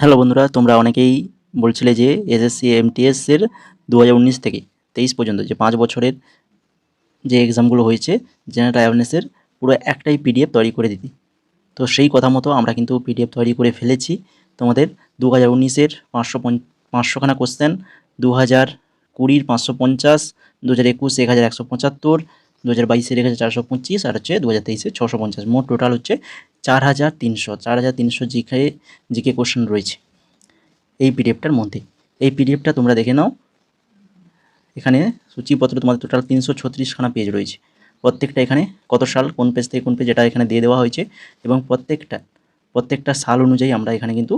Hello বন্ধুরা, তোমরা অনেকেই বলছিলে যে এসএসসি এমটিএস এর 2019 থেকে 23 পর্যন্ত যে 5 বছরের যে এক্সামগুলো হয়েছে জেনারেল অ্যাওয়ারনেসের পুরো একটাই পিডিএফ তৈরি করে দিতি। তো সেই কথা মতো আমরা কিন্তু পিডিএফ তৈরি করে ফেলেছি। তোমাদের 2019-এর 500খানা কোশ্চেন, 2020-এর 550, 2021 1175, 2022-এর 1425 আর হচ্ছে 2023-এর 650, মোট টোটাল হচ্ছে 4300 জিকে কোশ্চেন রয়েছে এই পিডিএফটার মধ্যে। এই পিডিএফটা তোমরা দেখে নাও। এখানে সূচিপত্র তোমাদের টোটাল 336খানা পেজ রয়েছে। প্রত্যেকটা এখানে কত সাল, কোন পেজ থেকে কোন পেজ, এটা এখানে দিয়ে দেওয়া হয়েছে এবং প্রত্যেকটা সাল অনুযায়ী আমরা এখানে কিন্তু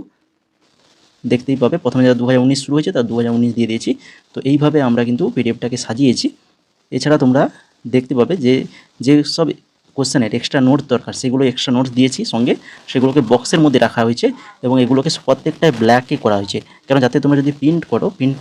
দেখতেই পাবে। প্রথমে যারা 2019 শুরু হয়েছে তার 2019 দিয়ে দিয়েছি। তো এইভাবে আমরা কিন্তু পিডিএফটাকে সাজিয়েছি। এছাড়া তোমরা দেখতে পাবে যে সব কোশ্চেনের এক্সট্রা নোটস দরকার সেগুলো এক্সট্রা নোটস দিয়েছি সঙ্গে, সেগুলোকে বক্সের মধ্যে রাখা হয়েছে এবং এগুলোকে প্রত্যেকটাই ব্ল্যাকে করা হয়েছে, কারণ যাতে তোমরা যদি প্রিন্ট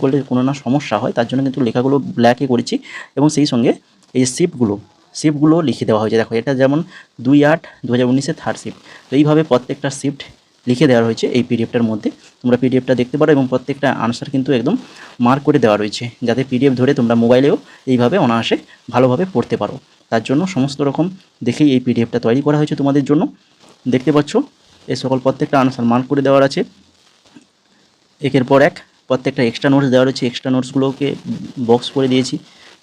করলে কোনো না সমস্যা হয়, তার জন্য কিন্তু লেখাগুলো ব্ল্যাকে করেছি। এবং সেই সঙ্গে এই শিফটগুলো লিখে দেওয়া হয়েছে। দেখো, এটা যেমন 2/8/2019-এর থার্ড শিফট। তো এইভাবে প্রত্যেকটা শিফট লিখে দেওয়া হয়েছে এই পিডিএফটার মধ্যে। তোমরা পিডিএফটা দেখতে পারো এবং প্রত্যেকটা আনসার কিন্তু একদম মার্ক করে দেওয়া রয়েছে, যাতে পিডিএফ ধরে তোমরা মোবাইলেও এইভাবে অনায়াসে ভালোভাবে পড়তে পারো। তার জন্য সমস্ত রকম দেখেই এই পিডিএফটা তৈরি করা হয়েছে তোমাদের জন্য। দেখতে পাচ্ছ এই সকল প্রত্যেকটা আনসার মার্ক করে দেওয়ার আছে একের পর এক। প্রত্যেকটা এক্সট্রা নোটস দেওয়া রয়েছে, এক্সট্রা নোটসগুলোকে বক্স করে দিয়েছি।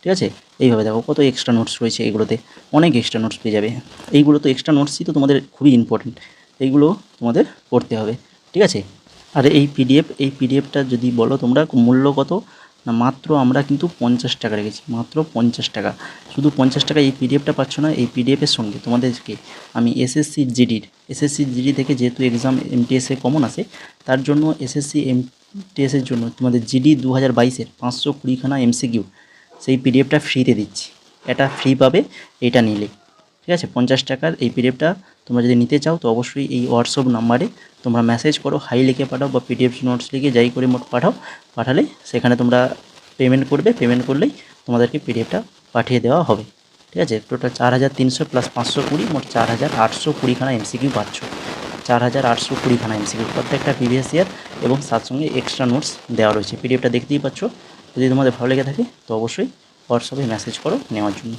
ঠিক আছে, এইভাবে দেখো কত এক্সট্রা নোটস রয়েছে। এগুলোতে অনেক এক্সট্রা নোটস পেয়ে যাবে। এইগুলো তো এক্সট্রা নোটসই তো তোমাদের খুবই ইম্পর্টেন্ট, এইগুলো তোমাদের পড়তে হবে। ঠিক আছে, আর এই পিডিএফটা যদি বলো তোমরা মূল্য কত না, মাত্র আমরা কিন্তু 50 টাকা রেখেছি, মাত্র 50 টাকা। শুধু 50 টাকা এই পিডিএফটা পাচ্ছ না, এই পিডিএফের সঙ্গে তোমাদেরকে আমি এসএসসি জিডি থেকে যেহেতু এক্সাম এমটিএসে কমন আসে, তার জন্য এসএসসি এমটিএসের জন্য তোমাদের জিডি 2022-এর 520খানা এমসিকিউ সেই পিডিএফটা ফ্রিতে দিচ্ছি। এটা ফ্রি পাবে এটা নিলে। ঠিক আছে, 50 টাকার এই পিডিএফটা তোমরা যদি নিতে চাও তো অবশ্যই এই হোয়াটসঅ্যাপ নাম্বারে তোমরা মেসেজ করো, হাই লিখে পাঠাও বা পিডিএফ নোটস লিখে যাই করে মোট পাঠালে সেখানে তোমরা পেমেন্ট করলেই তোমাদেরকে পিডিএফটা পাঠিয়ে দেওয়া হবে। ঠিক আছে, টোটাল 4300 প্লাস 520 মোট 4820খানা এমসিকিউ পাচ্ছ। 4820খানা এমসিকিউ, প্রত্যেকটা প্রিভিয়াস ইয়ার এবং তার সঙ্গে এক্সট্রা নোটস দেওয়া রয়েছে। পিডিএফটা দেখতেই পাচ্ছ। যদি তোমাদের ভালো লেগে থাকে তো অবশ্যই হোয়াটসঅ্যাপে মেসেজ করো নেওয়ার জন্য।